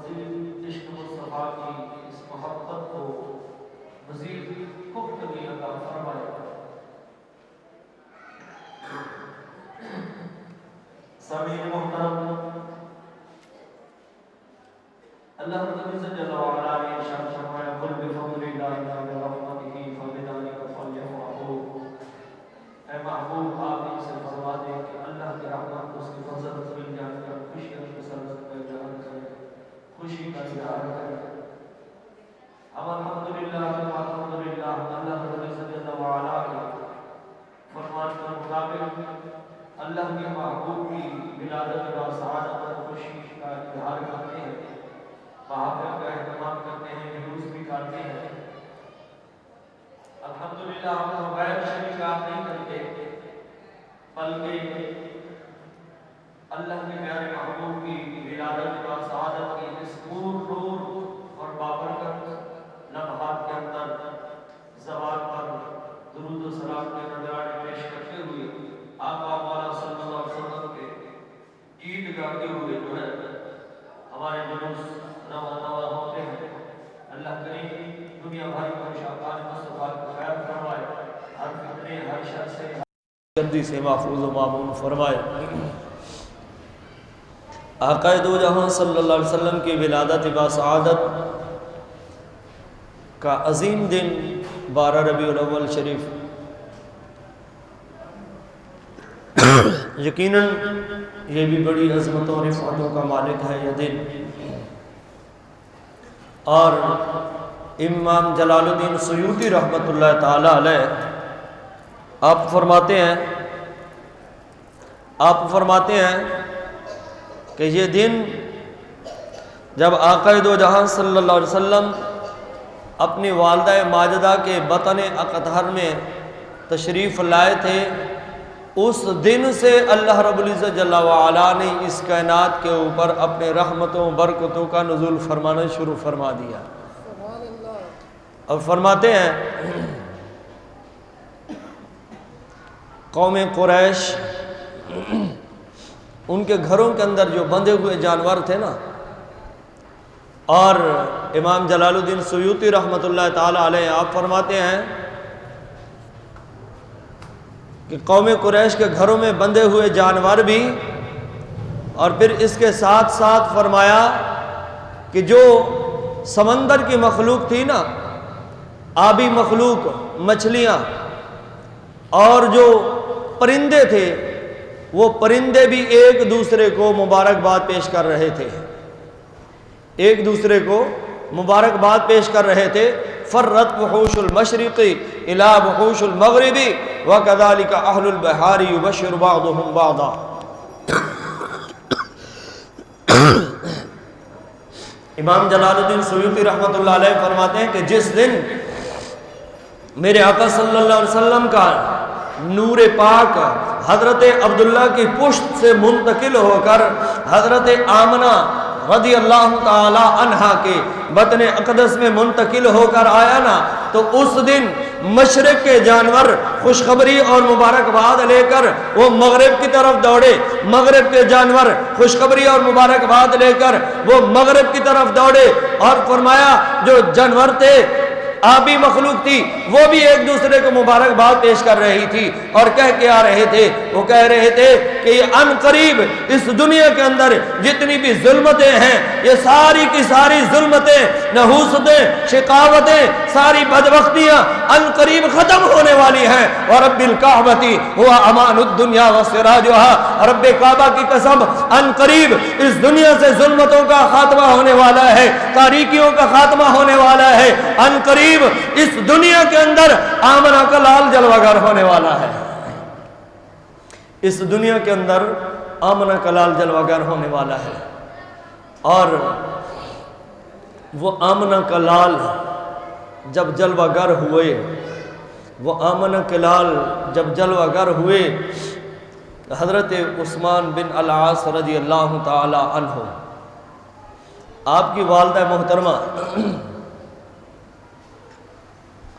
مزید عشق مصطفیٰ کی اس محبت کو مزید پختگی عطا فرمائے۔ سامعین محترم، اللہ رب العزت جل وعلا نے ارشاد فرمایا قل بفضل اللہ وبرحمتہ فبذلک فلیفرحوا۔ اے محبوب آپ ان سے فرما دیں کہ اللہ کی رحمت اس کی فضل مل جان کر خوشی اور مسرت کا اظہار کریں، خوشی کا اظہار کریں۔ اب الحمدللہ اللہ رب العزت جل وعلا کے فرمان کے مطابق اللہ کے محبوب کی ولادت و سعادت اور خوشی کا اظہار کرتے ہیں، محافل کا اہتمام کرتے ہیں، جلوس بھی کرتے ہیں۔ الحمدللہ ہم غیر شرعی کام نہیں کرتے، بلکہ اللہ کے پیارے محبوب کی ولادت و سعادت کی اس نور اور بابرکت لمحات کے اندر زبان پر درود و سلام کے نذرانے پیش کرتے ہوئے آقا مولا صلی اللہ علیہ وسلم کے گیت گاتے ہوئے جو ہے ہمارے جلوس رواں ہوتے ہیں۔ اللہ کریم دنیا بھر کو شاقان مصطفیٰ کو خیر فرمائے، ہر فتنے ہر شر سے جلدی سے محفوظ و معمون فرمائے۔ آقا دو جہاں صلی اللہ علیہ وسلم کی ولادت و سعادت کا عظیم دن 12 ربیع الاول شریف یقیناً یہ بھی بڑی عظمتوں اور رفعتوں کا مالک ہے یہ دن، اور امام جلال الدین سیوطی رحمۃ اللہ تعالی علیہ آپ فرماتے ہیں کہ یہ دن جب آقا دو جہاں صلی اللہ علیہ وسلم اپنی والدہ ماجدہ کے بطن اقطہر میں تشریف لائے تھے، اس دن سے اللہ رب العزت جل وعلا نے اس کائنات کے اوپر اپنے رحمتوں برکتوں کا نزول فرمانا شروع فرما دیا۔ اور فرماتے ہیں قوم قریش ان کے گھروں کے اندر جو بندھے ہوئے جانور تھے نا، اور امام جلال الدین سیوطی رحمۃ اللہ تعالی علیہ آپ فرماتے ہیں کہ قوم قریش کے گھروں میں بندھے ہوئے جانور بھی، اور پھر اس کے ساتھ ساتھ فرمایا کہ جو سمندر کی مخلوق تھی نا، آبی مخلوق، مچھلیاں اور جو پرندے تھے، وہ پرندے بھی ایک دوسرے کو مبارکباد پیش کر رہے تھے، ایک دوسرے کو مبارکباد پیش کر رہے تھے۔ فرت وحوش المشرق الى وحوش المغرب وكذلك اهل البحار يبشر بعضهم بعضا۔ امام جلال الدین سیوطی رحمۃ اللہ علیہ فرماتے ہیں کہ جس دن میرے آقا صلی اللہ علیہ وسلم کا نور پاک حضرت عبداللہ کی پشت سے منتقل ہو کر حضرت آمنہ رضی اللہ تعالی عنہا کے بطن اقدس میں منتقل ہو کر آیا نا، تو اس دن مشرق کے جانور خوشخبری اور مبارکباد لے کر وہ مغرب کی طرف دوڑے، مغرب کے جانور خوشخبری اور مبارکباد لے کر وہ مغرب کی طرف دوڑے، اور فرمایا جو جانور تھے، آبی مخلوق تھی، وہ بھی ایک دوسرے کو مبارکباد پیش کر رہی تھی، اور کہہ کے آ رہے تھے، وہ کہہ رہے تھے کہ یہ ان قریب اس دنیا کے اندر جتنی بھی ظلمتیں ہیں، یہ ساری کی ساری ظلمتیں، نحوستیں، شقاوتیں، ساری بدبختیاں ان قریب ختم ہونے والی ہیں۔ ورب الکعبۃ هو امان الدنیا وسراجها، رب کعبہ کی قسم ان قریب اس دنیا سے ظلمتوں کا خاتمہ ہونے والا ہے، تاریکیوں کا خاتمہ ہونے والا ہے، ان قریب اس دنیا کے اندر آمنہ کا لال جلوہ گر ہونے والا ہے، اس دنیا کے اندر آمنہ کا لال جلوہ گر ہونے والا ہے۔ اور وہ آمنہ کا لال جب جلوہ گر ہوئے، وہ آمنہ کے لال جب جلوہ گر ہوئے، حضرت عثمان بن العاص رضی اللہ تعالی عنہ، آپ کی والدہ محترمہ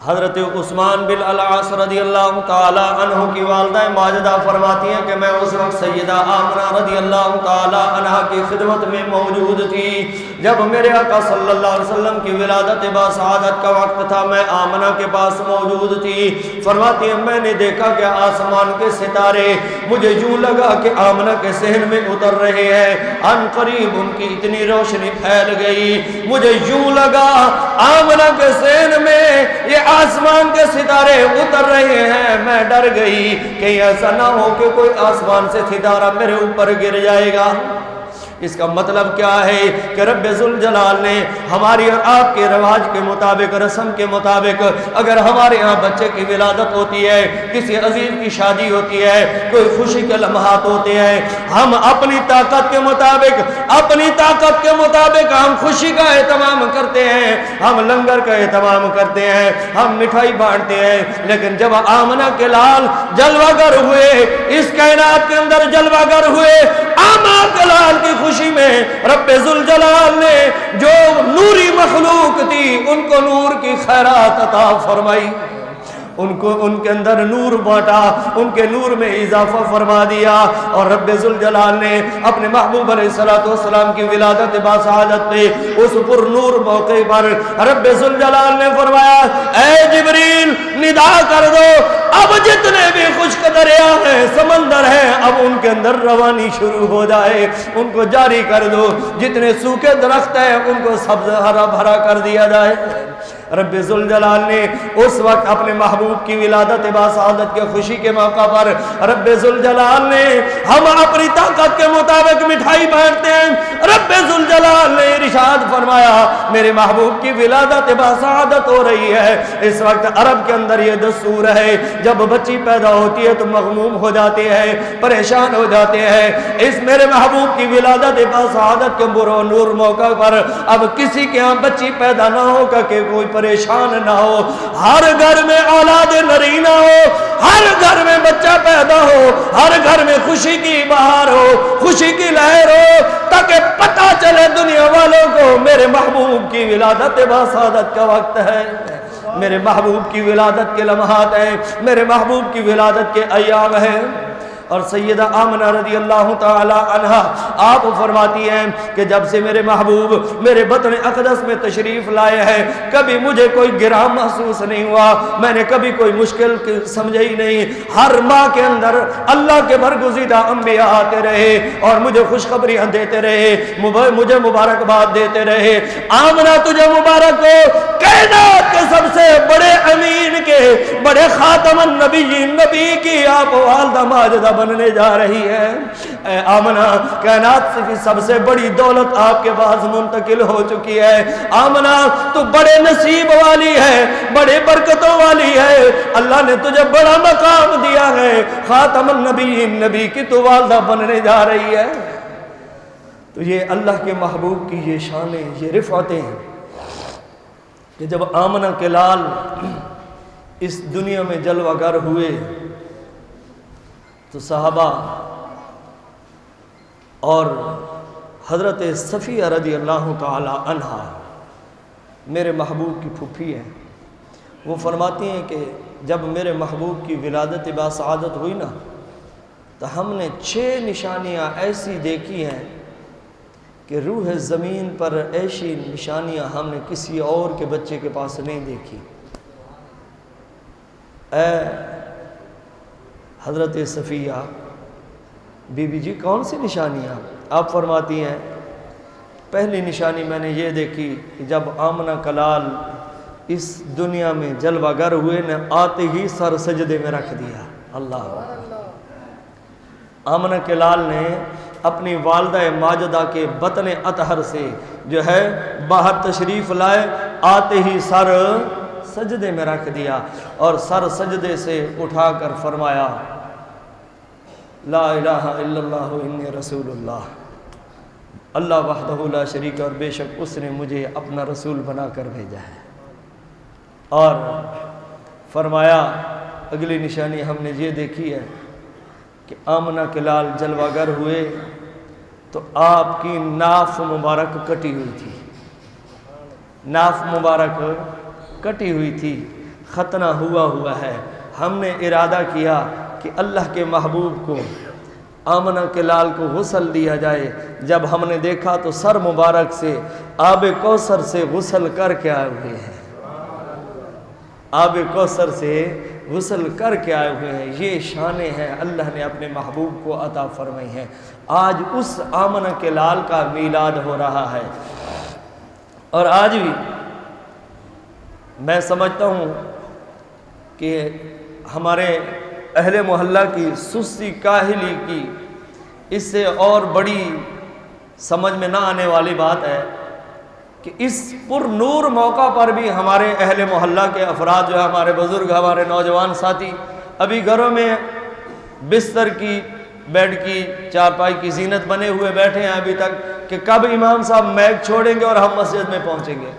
حضرت عثمان بن العاص رضی اللہ تعالی عنہ کی والدہ ماجدہ فرماتی ہیں کہ میں اس وقت سیدہ آمنہ رضی اللہ تعالی عنہ کی خدمت میں موجود تھی، جب میرے آقا صلی اللہ علیہ وسلم کی ولادت باسعادت کا وقت تھا، میں آمنہ کے پاس موجود تھی۔ فرماتی ہیں میں نے دیکھا کہ آسمان کے ستارے، مجھے یوں لگا کہ آمنہ کے صحن میں اتر رہے ہیں۔ ان قریب ان کی اتنی روشنی پھیل گئی، مجھے یوں لگا آمنہ کے صحن میں یہ آسمان کے ستارے اتر رہے ہیں۔ میں ڈر گئی کہ ایسا نہ ہو کہ کوئی آسمان سے ستارہ میرے اوپر گر جائے گا۔ اس کا مطلب کیا ہے کہ رب ذوالجلال نے ہماری اور آپ کے رواج کے مطابق، رسم کے مطابق، اگر ہمارے ہاں بچے کی ولادت ہوتی ہے، کسی عزیز کی شادی ہوتی ہے، کوئی خوشی کے لمحات ہوتے ہیں، ہم اپنی طاقت کے مطابق ہم خوشی کا اہتمام کرتے ہیں، ہم لنگر کا اہتمام کرتے ہیں، ہم مٹھائی بانٹتے ہیں۔ لیکن جب آمنہ کے لال جلوہ گر ہوئے، اس کائنات کے اندر جلوہ گر ہوئے، آمنہ کے لال کی خوشی میں رب ذوالجلال نے جو نوری مخلوق تھی ان کو نور کی خیرات عطا فرمائی، ان کے اندر نور بانٹا، ان کے نور میں اضافہ فرما دیا۔ اور رب ذوالجلال نے اپنے محبوب علیہ السلام کی ولادت باسعادت پہ اس پر نور موقع پر رب ذوالجلال نے فرمایا اے جبریل ندا کر دو، اب جتنے بھی خشک دریا ہیں، سمندر ہیں، اب ان کے اندر روانی شروع ہو جائے، ان کو جاری کر دو، جتنے سوکھے درخت ہیں ان کو سبز ہرا بھرا کر دیا جائے۔ رب ذوالجلال نے اس وقت اپنے محبوب کی ولادت باسعادت کے خوشی کے موقع پر رب ذوالجلال نے، ہم اپنی طاقت کے مطابق مٹھائی بانٹتے ہیں، رب ذوالجلال نے ارشاد فرمایا میرے محبوب کی ولادت باسعادت ہو رہی ہے۔ اس وقت عرب کے اندر یہ دستور ہے، جب بچی پیدا ہوتی ہے تو مغموم ہو جاتے ہیں، پریشان ہو جاتے ہیں۔ اس میرے محبوب کی ولادت باسعادت کے نور موقع پر اب کسی کے ہاں بچی پیدا نہ ہو کہ کوئی پریشان نہ ہو، ہر گھر میں اولاد نرینہ ہو، ہر گھر میں بچہ پیدا ہو، ہر گھر میں خوشی کی بہار ہو، خوشی کی لہر ہو، تاکہ پتہ چلے دنیا والوں کو میرے محبوب کی ولادت باسعادت کا وقت ہے، میرے محبوب کی ولادت کے لمحات ہیں، میرے محبوب کی ولادت کے ایام ہیں۔ اور سیدہ آمنہ رضی اللہ تعالی عنہ آپ فرماتی ہیں کہ جب سے میرے محبوب میرے بطن اقدس میں تشریف لائے ہیں، کبھی مجھے کوئی گراں محسوس نہیں ہوا، میں نے کبھی کوئی مشکل سمجھے ہی نہیں۔ ہر ماہ کے اندر اللہ کے برگزیدہ انبیاء آتے رہے اور مجھے خوشخبریاں دیتے رہے، مجھے مبارکباد دیتے رہے، آمنہ تجھے مبارک ہو، کائنات کے سب سے بڑے امین کے، بڑے خاتم النبیین، نبی کی آپ والدہ ماجدہ بننے جا رہی ہے۔ اے آمنہ کائنات کی سب سے بڑی دولت آپ کے پاس منتقل ہو چکی ہے۔ آمنہ تو بڑے نصیب والی ہے، بڑے برکتوں والی ہے، اللہ نے تجھے بڑا مقام دیا ہے، خاتم النبیین، نبی کی تو والدہ بننے جا رہی ہے۔ تو یہ اللہ کے محبوب کی یہ شانیں، یہ رفعتیں ہیں کہ جب آمنہ کے لال اس دنیا میں جلوہ گر ہوئے تو صحابہ اور حضرت صفیہ رضی اللہ تعالی عنہا میرے محبوب کی پھوپھی ہیں، وہ فرماتی ہیں کہ جب میرے محبوب کی ولادت باسعادت ہوئی نا تو ہم نے 6 نشانیاں ایسی دیکھی ہیں کہ روح زمین پر ایسی نشانیاں ہم نے کسی اور کے بچے کے پاس نہیں دیکھی۔ اے حضرت صفیہ بی بی جی کون سی نشانیاں؟ آپ فرماتی ہیں پہلی نشانی میں نے یہ دیکھی کہ جب آمنہ کا لال اس دنیا میں جلوہ گر ہوئے نے آتے ہی سر سجدے میں رکھ دیا۔ اللہ آمنہ کے لال نے اپنی والدہ ماجدہ کے بطن اطہر سے جو ہے باہر تشریف لائے، آتے ہی سر سجدے میں رکھ دیا اور سر سجدے سے اٹھا کر فرمایا لا الہ الا اللہ انی رسول اللہ، اللہ وحدہ لا شریک اور بے شک اس نے مجھے اپنا رسول بنا کر بھیجا ہے۔ اور فرمایا اگلی نشانی ہم نے یہ دیکھی ہے کہ آمنہ کے لال جلوہ گر ہوئے تو آپ کی ناف مبارک کٹی ہوئی تھی، ناف مبارک کٹی ہوئی تھی، ختنہ ہوا ہے۔ ہم نے ارادہ کیا کہ اللہ کے محبوب کو آمنہ کے لال کو غسل دیا جائے. جب ہم نے دیکھا تو سر مبارک سے آب کوثر سے غسل کر کے آئے ہوئے ہیں. آب کوثر سے غسل کر کے آئے ہوئے ہیں. یہ شانیں ہیں اللہ نے اپنے محبوب کو عطا فرمائی ہیں. آج اس آمنہ کے لال کا میلاد ہو رہا ہے. اور آج بھی میں سمجھتا ہوں کہ ہمارے اہل محلہ کی سستی کاہلی کی اس سے اور بڑی سمجھ میں نہ آنے والی بات ہے کہ اس پر نور موقع پر بھی ہمارے اہل محلہ کے افراد جو ہے، ہمارے بزرگ، ہمارے نوجوان ساتھی ابھی گھروں میں بستر کی، بیڈ کی، چارپائی کی زینت بنے ہوئے بیٹھے ہیں ابھی تک کہ کب امام صاحب میک چھوڑیں گے اور ہم مسجد میں پہنچیں گے.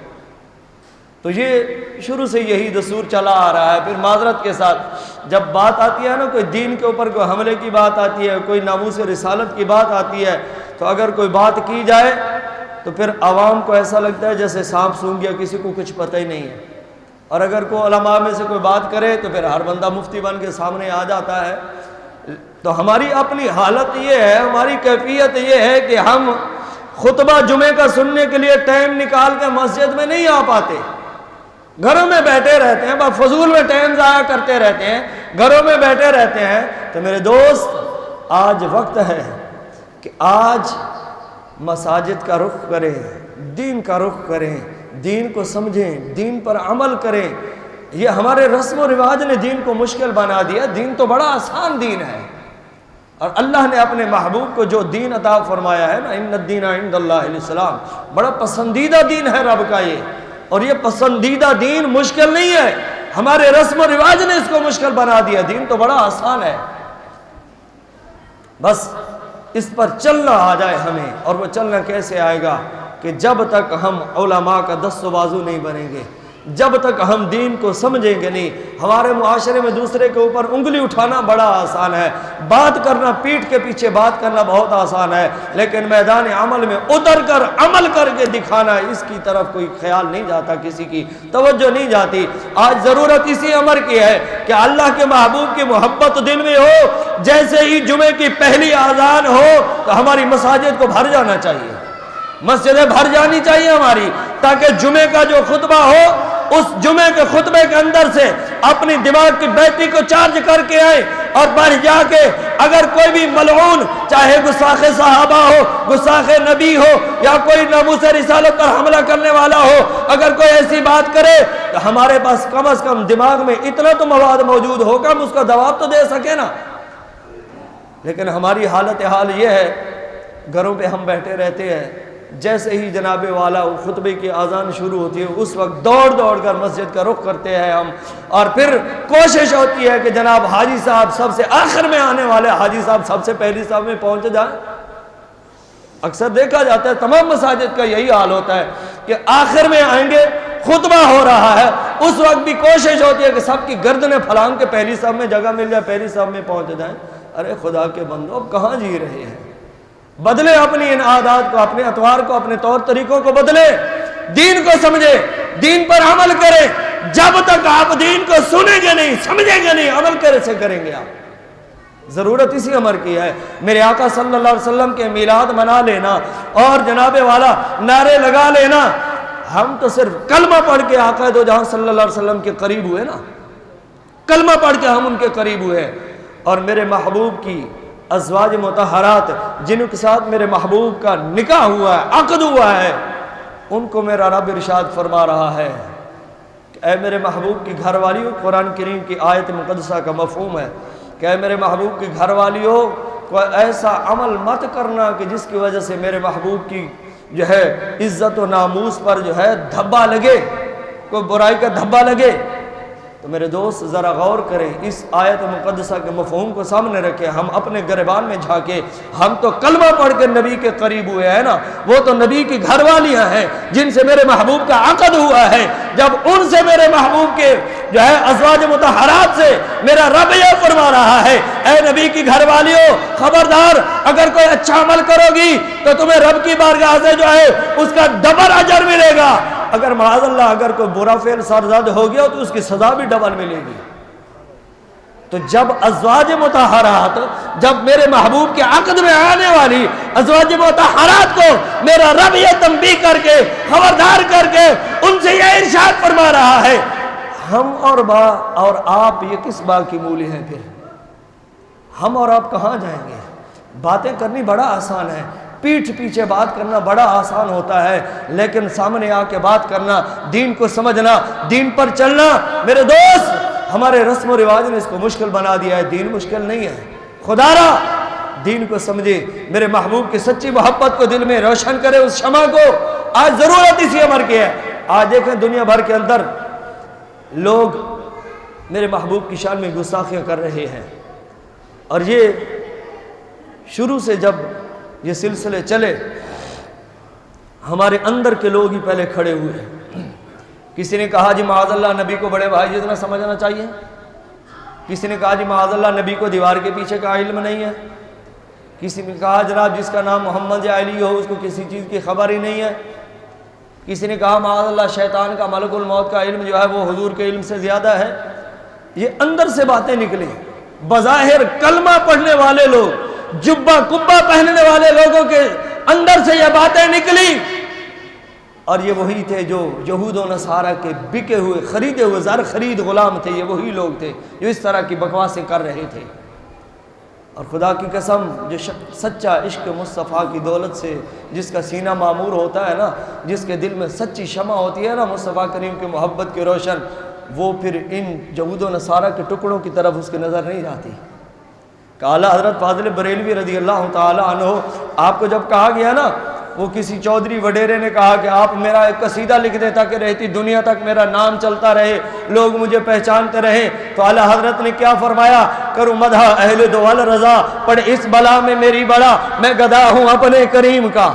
تو یہ شروع سے یہی دستور چلا آ رہا ہے. پھر معذرت کے ساتھ جب بات آتی ہے نا، کوئی دین کے اوپر کوئی حملے کی بات آتی ہے، کوئی ناموس رسالت کی بات آتی ہے، تو اگر کوئی بات کی جائے تو پھر عوام کو ایسا لگتا ہے جیسے سانپ سونگھ گیا، کسی کو کچھ پتہ ہی نہیں ہے. اور اگر کوئی علماء میں سے کوئی بات کرے تو پھر ہر بندہ مفتی بن کے سامنے آ جاتا ہے. تو ہماری اپنی حالت یہ ہے، ہماری کیفیت یہ ہے کہ ہم خطبہ جمعے کا سننے کے لیے ٹائم نکال کے مسجد میں نہیں آ پاتے، گھروں میں بیٹھے رہتے ہیں، بس فضول میں ٹائم ضائع کرتے رہتے ہیں، گھروں میں بیٹھے رہتے ہیں. تو میرے دوست، آج وقت ہے کہ آج مساجد کا رخ کریں، دین کا رخ کریں، دین کو سمجھیں، دین پر عمل کریں. یہ ہمارے رسم و رواج نے دین کو مشکل بنا دیا. دین تو بڑا آسان دین ہے، اور اللہ نے اپنے محبوب کو جو دین عطا فرمایا ہے نا، ان الدین عند اللہ الاسلام، بڑا پسندیدہ دین ہے رب کا یہ. اور یہ پسندیدہ دین مشکل نہیں ہے، ہمارے رسم و رواج نے اس کو مشکل بنا دیا. دین تو بڑا آسان ہے، بس اس پر چلنا آ جائے ہمیں. اور وہ چلنا کیسے آئے گا؟ کہ جب تک ہم علماء کا دست و بازو نہیں بنیں گے، جب تک ہم دین کو سمجھیں گے نہیں. ہمارے معاشرے میں دوسرے کے اوپر انگلی اٹھانا بڑا آسان ہے، بات کرنا، پیٹھ کے پیچھے بات کرنا بہت آسان ہے، لیکن میدان عمل میں اتر کر عمل کر کے دکھانا، اس کی طرف کوئی خیال نہیں جاتا، کسی کی توجہ نہیں جاتی. آج ضرورت اسی امر کی ہے کہ اللہ کے محبوب کی محبت دل میں ہو. جیسے ہی جمعے کی پہلی اذان ہو تو ہماری مساجد کو بھر جانا چاہیے، مسجدیں بھر جانی چاہیے ہماری، تاکہ جمعے کا جو خطبہ ہو اس جمعے کے خطبے کے اندر سے اپنی دماغ کی بیٹری کو چارج کر کے آئے، اور باہر جا کے اگر کوئی بھی ملعون، چاہے گستاخ صحابہ ہو، گستاخ نبی ہو، یا کوئی ناموس رسالت پر حملہ کرنے والا ہو، اگر کوئی ایسی بات کرے تو ہمارے پاس کم از کم دماغ میں اتنا تو مواد موجود ہوگا، ہم اس کا جواب تو دے سکے نا. لیکن ہماری حالت حال یہ ہے، گھروں پہ ہم بیٹھے رہتے ہیں، جیسے ہی جناب والا خطبے کی اذان شروع ہوتی ہے اس وقت دوڑ دوڑ کر مسجد کا رخ کرتے ہیں ہم. اور پھر کوشش ہوتی ہے کہ جناب حاجی صاحب سب سے آخر میں آنے والے حاجی صاحب سب سے پہلی صاحب میں پہنچ جائیں. اکثر دیکھا جاتا ہے تمام مساجد کا یہی حال ہوتا ہے کہ آخر میں آئیں گے، خطبہ ہو رہا ہے، اس وقت بھی کوشش ہوتی ہے کہ سب کی گردنیں پھلانگ کے پہلی صاحب میں جگہ مل جائے، پہلی صاحب میں پہنچ جائیں. ارے خدا کے بندو، اب کہاں جی رہے ہیں؟ بدلے اپنی ان عادات کو، اپنے اطوار کو، اپنے طور طریقوں کو بدلے، دین کو سمجھے، دین پر عمل کرے. جب تک آپ دین کو سنیں گے نہیں، سمجھیں گے نہیں، عمل کیسے کریں گے آپ؟ ضرورت اسی امر کی ہے. میرے آقا صلی اللہ علیہ وسلم کے میلاد منا لینا اور جناب والا نعرے لگا لینا، ہم تو صرف کلمہ پڑھ کے آقا دو جہاں صلی اللہ علیہ وسلم کے قریب ہوئے نا، کلمہ پڑھ کے ہم ان کے قریب ہوئے. اور میرے محبوب کی ازواج مطہرات جن کے ساتھ میرے محبوب کا نکاح ہوا ہے، عقد ہوا ہے، ان کو میرا رب ارشاد فرما رہا ہے کہ اے میرے محبوب کی گھر والیوں، قرآن کریم کی آیت مقدسہ کا مفہوم ہے کہ اے میرے محبوب کی گھر والیوں، کوئی ایسا عمل مت کرنا کہ جس کی وجہ سے میرے محبوب کی جو ہے عزت و ناموس پر جو ہے دھبا لگے، کوئی برائی کا دھبا لگے. تو میرے دوست ذرا غور کریں، اس آیت مقدسہ کے مفہوم کو سامنے رکھیں. ہم اپنے گریبان میں جھانکے، ہم تو کلمہ پڑھ کے نبی کے قریب ہوئے ہیں نا، وہ تو نبی کی گھر والیاں ہیں جن سے میرے محبوب کا عقد ہوا ہے. جب ان سے میرے محبوب کے جو ہے ازواج مطہرات سے میرا رب یہ فرما رہا ہے اے نبی کی گھر والیوں، خبردار، اگر کوئی اچھا عمل کرو گی تو تمہیں رب کی بارگاہ سے جو ہے اس کا ڈبل اجر ملے گا. اگر معاذ اللہ اگر کوئی برا فعل سرزد ہو گیا تو اس کی سزا بھی ڈبل ملے گی. تو جب ازواج مطہرات، جب میرے محبوب کے عقد میں آنے والی ازواج مطہرات کو میرا رب یہ تنبیہ کر کے خبردار کر کے ان سے یہ ارشاد فرما رہا ہے، ہم اور آپ یہ کس باغ کی مولی ہیں؟ پھر ہم اور آپ کہاں جائیں گے؟ باتیں کرنی بڑا آسان ہے، پیٹھ پیچھے بات کرنا بڑا آسان ہوتا ہے، لیکن سامنے آ کے بات کرنا، دین کو سمجھنا، دین پر چلنا، میرے دوست ہمارے رسم و رواج نے اس کو مشکل بنا دیا ہے۔ دین مشکل نہیں ہے، خدا را دین کو سمجھے، میرے محبوب کی سچی محبت کو دل میں روشن کرے، اس شمع کو۔ آج ضرورت اسی عمر کی ہے۔ آج دیکھیں دنیا بھر کے اندر لوگ میرے محبوب کی شان میں گستاخیاں کر رہے ہیں، اور یہ شروع سے جب یہ سلسلے چلے ہمارے اندر کے لوگ ہی پہلے کھڑے ہوئے ہیں۔ کسی نے کہا جی معاذ اللہ نبی کو بڑے بھائی جتنا سمجھنا چاہیے، کسی نے کہا جی معاذ اللہ نبی کو دیوار کے پیچھے کا علم نہیں ہے، کسی نے کہا جناب جس کا نام محمد یا علی ہو اس کو کسی چیز کی خبر ہی نہیں ہے، کسی نے کہا معاذ اللہ شیطان کا ملک الموت کا علم جو ہے وہ حضور کے علم سے زیادہ ہے۔ یہ اندر سے باتیں نکلی، بظاہر کلمہ پڑھنے والے لوگ، جبہ کبہ پہننے والے لوگوں کے اندر سے یہ باتیں نکلی، اور یہ وہی تھے جو یہود و نصارہ کے بکے ہوئے خریدے ہوئے زر خرید غلام تھے، یہ وہی لوگ تھے جو اس طرح کی بکواسیں کر رہے تھے۔ اور خدا کی قسم جو سچا عشق مصطفیٰ کی دولت سے جس کا سینہ معمور ہوتا ہے نا، جس کے دل میں سچی شمع ہوتی ہے نا مصطفیٰ کریم کی محبت کی روشن، وہ پھر ان یہود و نصارہ کے ٹکڑوں کی طرف اس کی نظر نہیں جاتی۔ کہ اعلیٰ حضرت فاضل بریلوی رضی اللہ تعالی عنہ، آپ کو جب کہا گیا نا، وہ کسی چودھری وڈیرے نے کہا کہ آپ میرا ایک قصیدہ لکھ دیں تاکہ رہتی دنیا تک میرا نام چلتا رہے، لوگ مجھے پہچانتے رہیں، تو اعلیٰ حضرت نے کیا فرمایا؟ کروں مدح اہل دول رضا، پڑھ اس بلا میں میری بڑا، میں گدا ہوں اپنے کریم کا،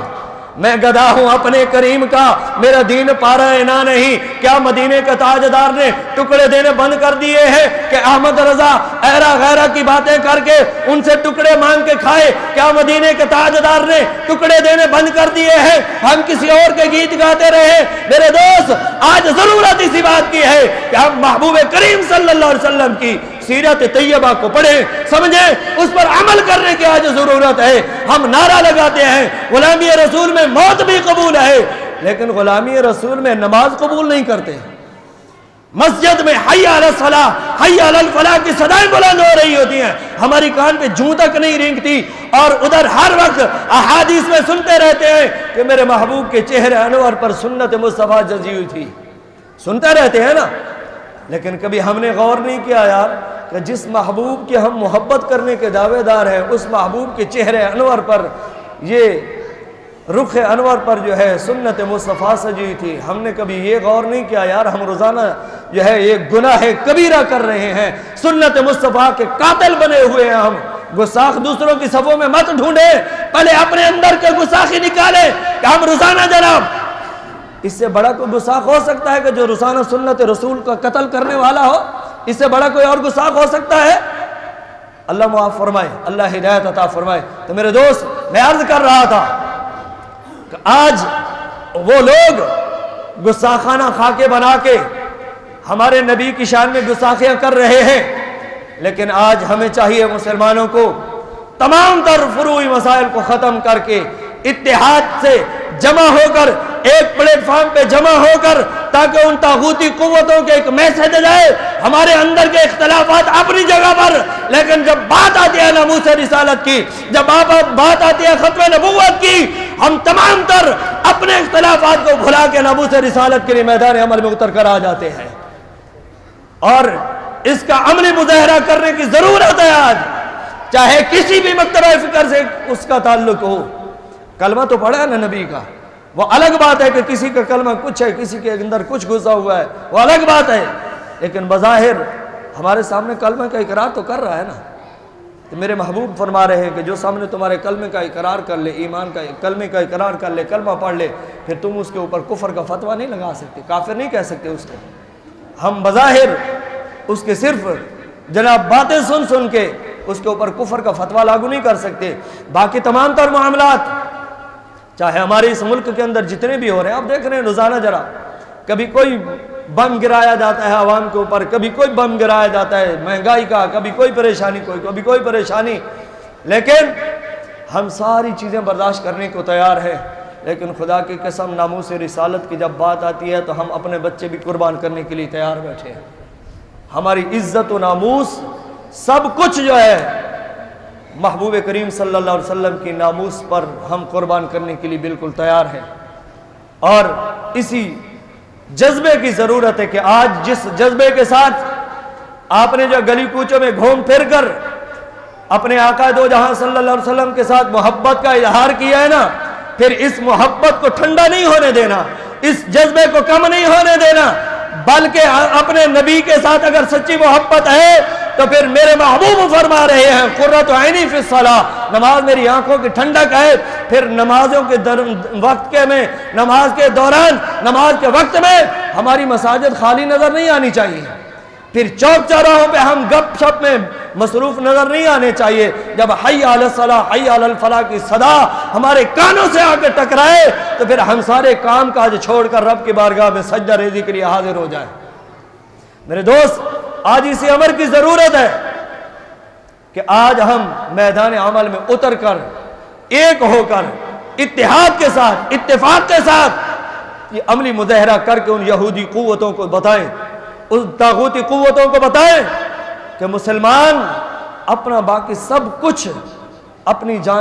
میں گدا ہوں اپنے کریم کا، میرا دین پارا اینا نہیں۔ کیا مدینے کا تاجدار نے ٹکڑے دینے بند کر دیے ہیں کہ احمد رضا ایرا غیرہ کی باتیں کر کے ان سے ٹکڑے مانگ کے کھائے؟ کیا مدینے کے تاجدار نے ٹکڑے دینے بند کر دیے ہیں ہم کسی اور کے گیت گاتے رہے؟ میرے دوست آج ضرورت اسی بات کی ہے کہ ہم محبوب کریم صلی اللہ علیہ وسلم کی سیرت طیبہ کو پڑھیں، سمجھیں، اس پر عمل کرنے کی آج ضرورت ہے۔ ہم نعرہ لگاتے ہیں غلامی رسول میں موت بھی قبول ہے، لیکن غلامی رسول میں نماز قبول نہیں کرتے۔ مسجد میں حی علی الصلاۃ حی علی الفلاح کی صدائیں بلند ہو رہی ہوتی ہیں، ہماری کان پہ جوں تک نہیں رینگتی، اور ادھر ہر وقت احادیث میں سنتے رہتے ہیں کہ میرے محبوب کے چہرے انور پر سنت مصطفیٰ جزی ہوئی تھی، سنتے رہتے ہیں نا، لیکن کبھی ہم نے غور نہیں کیا یار کہ جس محبوب کی ہم محبت کرنے کے دعوے دار ہیں، اس محبوب کے چہرے انور پر، یہ رخ انور پر جو ہے سنت مصطفیٰ سجی تھی۔ ہم نے کبھی یہ غور نہیں کیا یار ہم روزانہ جو ہے یہ گناہ کبیرہ کر رہے ہیں، سنت مصطفیٰ کے قاتل بنے ہوئے ہیں ہم۔ گستاخ دوسروں کی صفوں میں مت ڈھونڈے، پہلے اپنے اندر کے گستاخی نکالے کہ ہم روزانہ جناب، اس سے بڑا کوئی گستاخ ہو سکتا ہے کہ جو روزانہ سنت رسول کا قتل کرنے والا ہو؟ اس سے بڑا کوئی اور گستاخ ہو سکتا ہے؟ اللہ معاف فرمائے، اللہ ہدایت عطا فرمائے۔ تو میرے دوست میں عرض کر رہا تھا کہ آج وہ لوگ گستاخانہ خاکے بنا کے ہمارے نبی کی شان میں گستاخیاں کر رہے ہیں، لیکن آج ہمیں چاہیے مسلمانوں کو تمام تر فروعی مسائل کو ختم کر کے اتحاد سے جمع ہو کر ایک پلیٹ فارم پہ جمع ہو کر، تاکہ ان طاغوتی قوتوں کے ایک میسج جائے، ہمارے اندر کے اختلافات اپنی جگہ پر، لیکن جب بات آتی ہے ناموس رسالت کی، جب بات آتی ہے ختم نبوت کی، ہم تمام تر اپنے اختلافات کو بھلا کے ناموس رسالت کے لیے میدان عمل میں اتر کر آ جاتے ہیں، اور اس کا عملی مظاہرہ کرنے کی ضرورت ہے آج، چاہے کسی بھی مکتبہ فکر سے اس کا تعلق ہو۔ کلمہ تو پڑھا ہے نا نبی کا، وہ الگ بات ہے کہ کسی کا کلمہ کچھ ہے، کسی کے اندر کچھ گھسا ہوا ہے، وہ الگ بات ہے، لیکن بظاہر ہمارے سامنے کلمہ کا اقرار تو کر رہا ہے نا۔ تو میرے محبوب فرما رہے ہیں کہ جو سامنے تمہارے کلمے کا اقرار کر لے، ایمان کا کلمے کا اقرار کر لے، کلمہ پڑھ لے، پھر تم اس کے اوپر کفر کا فتویٰ نہیں لگا سکتے، کافر نہیں کہہ سکتے اس کو۔ ہم بظاہر اس کے صرف جناب باتیں سن سن کے اس کے اوپر کفر کا فتویٰ لاگو نہیں کر سکتے، باقی تمام تر معاملات چاہے ہمارے اس ملک کے اندر جتنے بھی ہو رہے ہیں، آپ دیکھ رہے ہیں روزانہ ذرا کبھی کوئی بم گرایا جاتا ہے عوام کے اوپر، کبھی کوئی بم گرایا جاتا ہے مہنگائی کا، کبھی کوئی پریشانی، کبھی کوئی پریشانی، لیکن ہم ساری چیزیں برداشت کرنے کو تیار ہیں، لیکن خدا کی قسم ناموس رسالت کی جب بات آتی ہے تو ہم اپنے بچے بھی قربان کرنے کے لیے تیار بیٹھے ہیں۔ ہماری عزت و ناموس سب کچھ جو ہے محبوب کریم صلی اللہ علیہ وسلم کی ناموس پر ہم قربان کرنے کے لیے بالکل تیار ہیں، اور اسی جذبے کی ضرورت ہے کہ آج جس جذبے کے ساتھ آپ نے جو گلی کوچوں میں گھوم پھر کر اپنے آقا دو جہاں صلی اللہ علیہ وسلم کے ساتھ محبت کا اظہار کیا ہے نا، پھر اس محبت کو ٹھنڈا نہیں ہونے دینا، اس جذبے کو کم نہیں ہونے دینا، بلکہ اپنے نبی کے ساتھ اگر سچی محبت ہے تو پھر میرے محبوب فرما رہے ہیں قرۃ عینی فی الصلاۃ، نماز میری آنکھوں کی ٹھنڈک ہے، پھر نمازوں کے وقت میں، نماز کے دوران، نماز کے وقت میں ہماری مساجد خالی نظر نہیں آنی چاہیے، پھر چوک چوراہوں پہ ہم گپ شپ میں مصروف نظر نہیں آنے چاہیے، جب حی علی الصلاۃ حی علی الفلاح کی صدا ہمارے کانوں سے آ کے ٹکرائے تو پھر ہم سارے کام کاج چھوڑ کر رب کی بارگاہ میں سجدہ ریزی کے لیے حاضر ہو جائیں۔ میرے دوست، آج اسی امر کی ضرورت ہے کہ آج ہم میدان عمل میں اتر کر ایک ہو کر اتحاد کے ساتھ، اتفاق کے ساتھ یہ عملی مظاہرہ کر کے ان یہودی قوتوں کو بتائیں، اس طاغوتی قوتوں کو بتائیں کہ مسلمان اپنا باقی سب کچھ اپنی جان